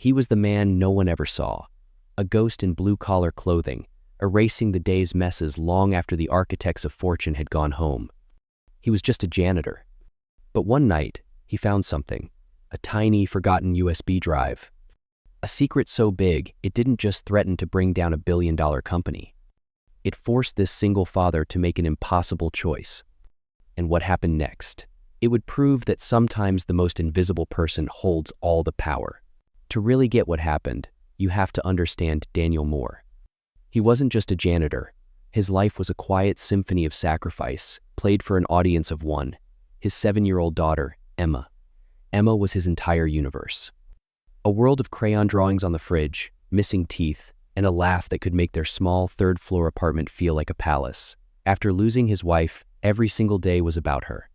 He was the man no one ever saw, a ghost in blue-collar clothing, erasing the day's messes long after the architects of fortune had gone home. He was just a janitor. But one night, he found something, a tiny, forgotten USB drive. A secret so big, it didn't just threaten to bring down a billion-dollar company. It forced this single father to make an impossible choice. And what happened next? It would prove that sometimes the most invisible person holds all the power. To really get what happened, you have to understand Daniel more. He wasn't just a janitor. His life was a quiet symphony of sacrifice, played for an audience of one, his 7-year-old daughter, Emma. Emma was his entire universe. A world of crayon drawings on the fridge, missing teeth, and a laugh that could make their small third-floor apartment feel like a palace. After losing his wife, every single day was about her.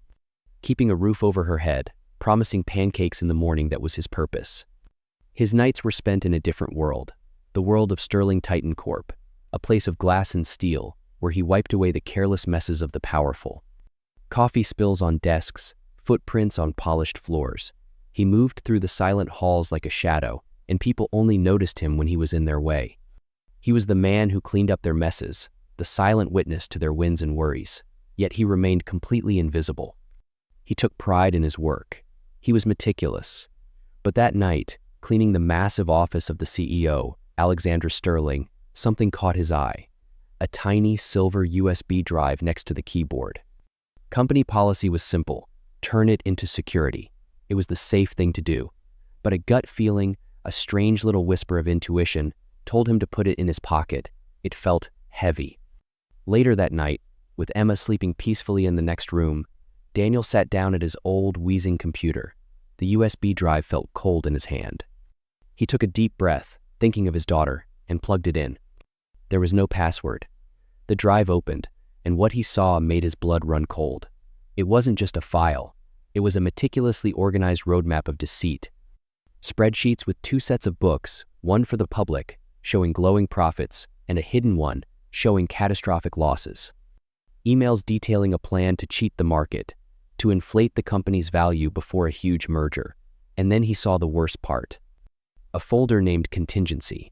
Keeping a roof over her head, promising pancakes in the morning, that was his purpose. His nights were spent in a different world, the world of Sterling Titan Corp., a place of glass and steel where he wiped away the careless messes of the powerful. Coffee spills on desks, footprints on polished floors. He moved through the silent halls like a shadow, and people only noticed him when he was in their way. He was the man who cleaned up their messes, the silent witness to their wins and worries, yet he remained completely invisible. He took pride in his work. He was meticulous. But that night, cleaning the massive office of the CEO, Alexandra Sterling, something caught his eye. A tiny silver USB drive next to the keyboard. Company policy was simple: turn it into security. It was the safe thing to do. But a gut feeling, a strange little whisper of intuition, told him to put it in his pocket. It felt heavy. Later that night, with Emma sleeping peacefully in the next room, Daniel sat down at his old, wheezing computer. The USB drive felt cold in his hand. He took a deep breath, thinking of his daughter, and plugged it in. There was no password. The drive opened, and what he saw made his blood run cold. It wasn't just a file. It was a meticulously organized roadmap of deceit. Spreadsheets with 2 sets of books, one for the public, showing glowing profits, and a hidden one, showing catastrophic losses. Emails detailing a plan to cheat the market, to inflate the company's value before a huge merger. And then he saw the worst part. A folder named Contingency.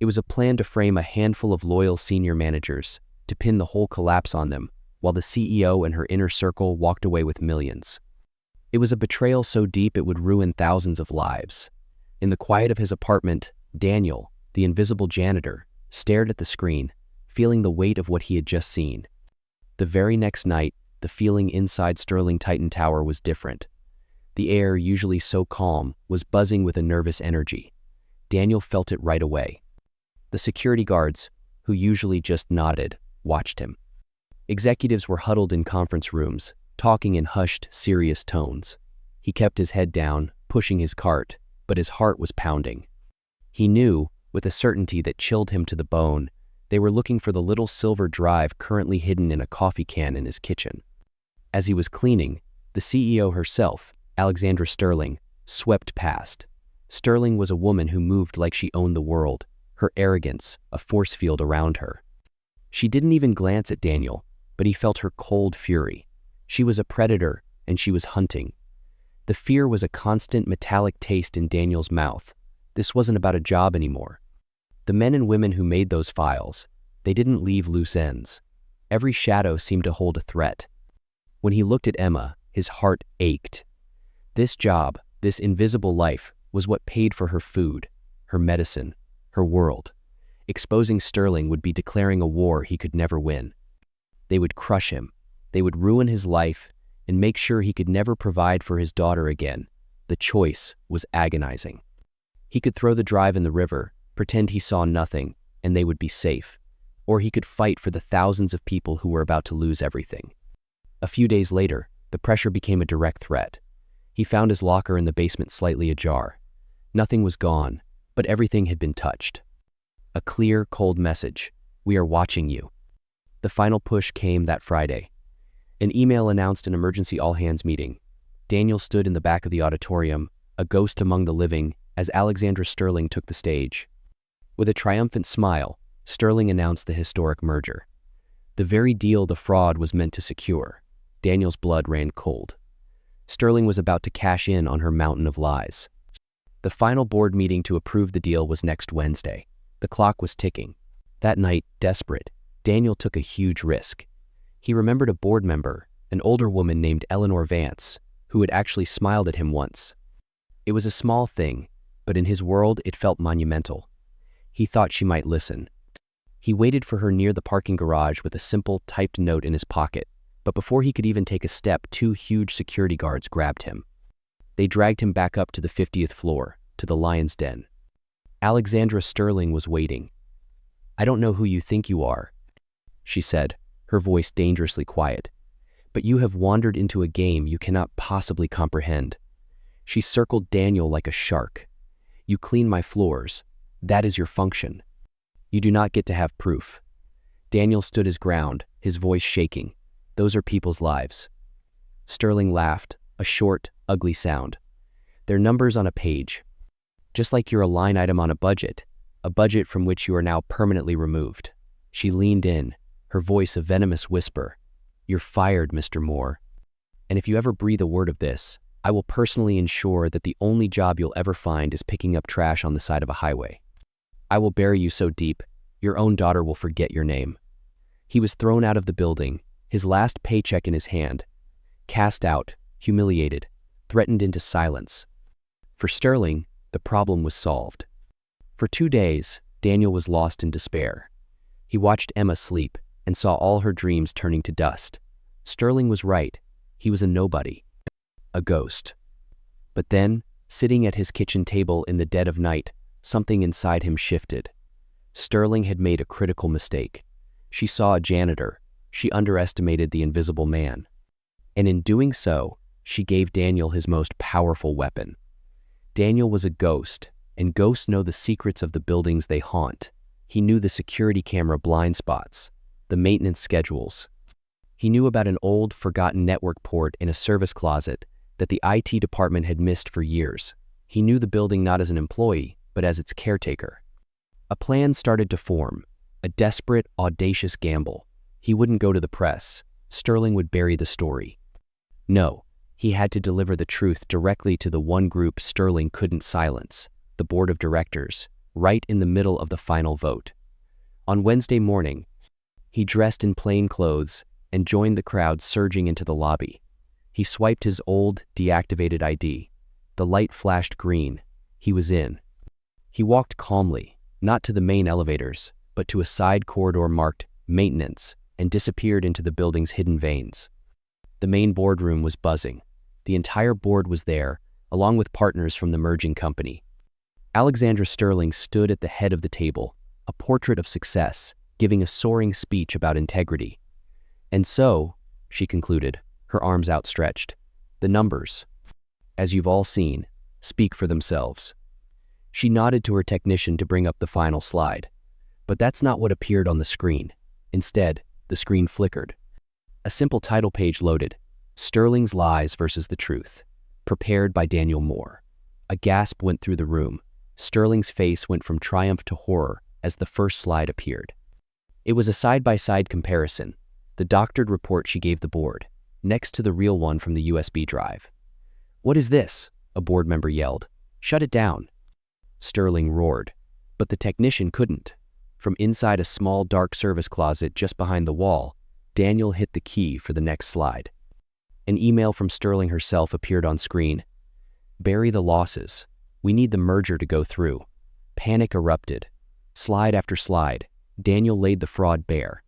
It was a plan to frame a handful of loyal senior managers, to pin the whole collapse on them, while the CEO and her inner circle walked away with millions. It was a betrayal so deep it would ruin thousands of lives. In the quiet of his apartment, Daniel, the invisible janitor, stared at the screen, feeling the weight of what he had just seen. The very next night, the feeling inside Sterling Titan Tower was different. The air, usually so calm, was buzzing with a nervous energy. Daniel felt it right away. The security guards, who usually just nodded, watched him. Executives were huddled in conference rooms, talking in hushed, serious tones. He kept his head down, pushing his cart, but his heart was pounding. He knew, with a certainty that chilled him to the bone, they were looking for the little silver drive currently hidden in a coffee can in his kitchen. As he was cleaning, the CEO herself, Alexandra Sterling, swept past. Sterling was a woman who moved like she owned the world, her arrogance a force field around her. She didn't even glance at Daniel, but he felt her cold fury. She was a predator, and she was hunting. The fear was a constant metallic taste in Daniel's mouth. This wasn't about a job anymore. The men and women who made those files, they didn't leave loose ends. Every shadow seemed to hold a threat. When he looked at Emma, his heart ached. This job, this invisible life, was what paid for her food, her medicine, her world. Exposing Sterling would be declaring a war he could never win. They would crush him. They would ruin his life and make sure he could never provide for his daughter again. The choice was agonizing. He could throw the drive in the river, pretend he saw nothing, and they would be safe. Or he could fight for the thousands of people who were about to lose everything. A few days later, the pressure became a direct threat. He found his locker in the basement slightly ajar. Nothing was gone, but everything had been touched. A clear, cold message: "We are watching you." The final push came that Friday. An email announced an emergency all-hands meeting. Daniel stood in the back of the auditorium, a ghost among the living, as Alexandra Sterling took the stage. With a triumphant smile, Sterling announced the historic merger. The very deal the fraud was meant to secure. Daniel's blood ran cold. Sterling was about to cash in on her mountain of lies. The final board meeting to approve the deal was next Wednesday. The clock was ticking. That night, desperate, Daniel took a huge risk. He remembered a board member, an older woman named Eleanor Vance, who had actually smiled at him once. It was a small thing, but in his world it felt monumental. He thought she might listen. He waited for her near the parking garage with a simple, typed note in his pocket, but before he could even take a step, 2 huge security guards grabbed him. They dragged him back up to the 50th floor, to the lion's den. Alexandra Sterling was waiting. "I don't know who you think you are," she said, her voice dangerously quiet, "but you have wandered into a game you cannot possibly comprehend." She circled Daniel like a shark. "You clean my floors. That is your function. You do not get to have proof." Daniel stood his ground, his voice shaking. "Those are people's lives." Sterling laughed, a short, ugly sound. "They're numbers on a page. Just like you're a line item on a budget from which you are now permanently removed." She leaned in, her voice a venomous whisper. "You're fired, Mr. Moore. And if you ever breathe a word of this, I will personally ensure that the only job you'll ever find is picking up trash on the side of a highway. I will bury you so deep, your own daughter will forget your name." He was thrown out of the building, his last paycheck in his hand, cast out, humiliated, threatened into silence. For Sterling, the problem was solved. For 2 days, Daniel was lost in despair. He watched Emma sleep and saw all her dreams turning to dust. Sterling was right. He was a nobody, a ghost. But then, sitting at his kitchen table in the dead of night, something inside him shifted. Sterling had made a critical mistake. She saw a janitor. She underestimated the invisible man. And in doing so, she gave Daniel his most powerful weapon. Daniel was a ghost, and ghosts know the secrets of the buildings they haunt. He knew the security camera blind spots, the maintenance schedules. He knew about an old, forgotten network port in a service closet that the IT department had missed for years. He knew the building not as an employee, but as its caretaker. A plan started to form, a desperate, audacious gamble. He wouldn't go to the press. Sterling would bury the story. No, he had to deliver the truth directly to the one group Sterling couldn't silence, the board of directors, right in the middle of the final vote. On Wednesday morning, he dressed in plain clothes and joined the crowd surging into the lobby. He swiped his old, deactivated ID. The light flashed green. He was in. He walked calmly, not to the main elevators, but to a side corridor marked Maintenance, and disappeared into the building's hidden veins. The main boardroom was buzzing. The entire board was there, along with partners from the merging company. Alexandra Sterling stood at the head of the table, a portrait of success, giving a soaring speech about integrity. "And so," she concluded, her arms outstretched, "the numbers, as you've all seen, speak for themselves." She nodded to her technician to bring up the final slide. But that's not what appeared on the screen. Instead, the screen flickered. A simple title page loaded, "Sterling's Lies versus the Truth," prepared by Daniel Moore. A gasp went through the room. Sterling's face went from triumph to horror as the first slide appeared. It was a side-by-side comparison, the doctored report she gave the board, next to the real one from the USB drive. "What is this?" a board member yelled. "Shut it down." Sterling roared, but the technician couldn't. From inside a small dark service closet just behind the wall, Daniel hit the key for the next slide. An email from Sterling herself appeared on screen. "Bury the losses. We need the merger to go through." Panic erupted. Slide after slide, Daniel laid the fraud bare.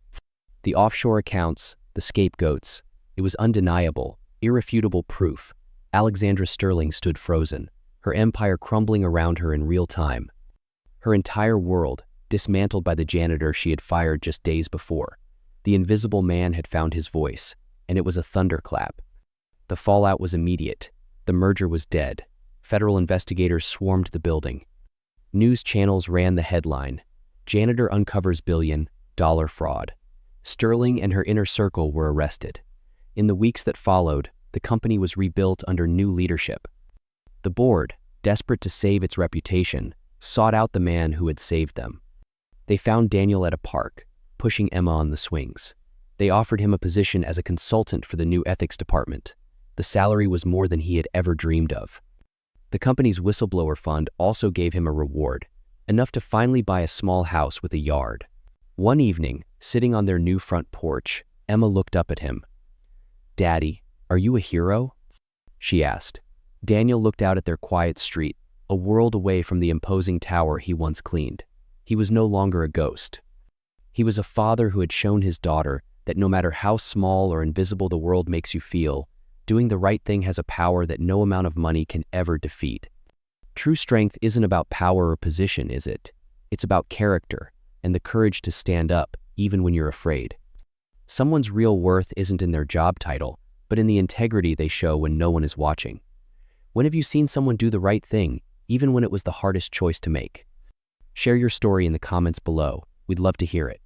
The offshore accounts, the scapegoats. It was undeniable, irrefutable proof. Alexandra Sterling stood frozen, her empire crumbling around her in real time. Her entire world, dismantled by the janitor she had fired just days before. The invisible man had found his voice, and it was a thunderclap. The fallout was immediate. The merger was dead. Federal investigators swarmed the building. News channels ran the headline, "Janitor uncovers $1 billion fraud." Sterling and her inner circle were arrested. In the weeks that followed, the company was rebuilt under new leadership. The board, desperate to save its reputation, sought out the man who had saved them. They found Daniel at a park, pushing Emma on the swings. They offered him a position as a consultant for the new ethics department. The salary was more than he had ever dreamed of. The company's whistleblower fund also gave him a reward, enough to finally buy a small house with a yard. One evening, sitting on their new front porch, Emma looked up at him. "Daddy, are you a hero?" she asked. Daniel looked out at their quiet street, a world away from the imposing tower he once cleaned. He was no longer a ghost. He was a father who had shown his daughter that no matter how small or invisible the world makes you feel, doing the right thing has a power that no amount of money can ever defeat. True strength isn't about power or position, is it? It's about character and the courage to stand up, even when you're afraid. Someone's real worth isn't in their job title, but in the integrity they show when no one is watching. When have you seen someone do the right thing, even when it was the hardest choice to make? Share your story in the comments below. We'd love to hear it.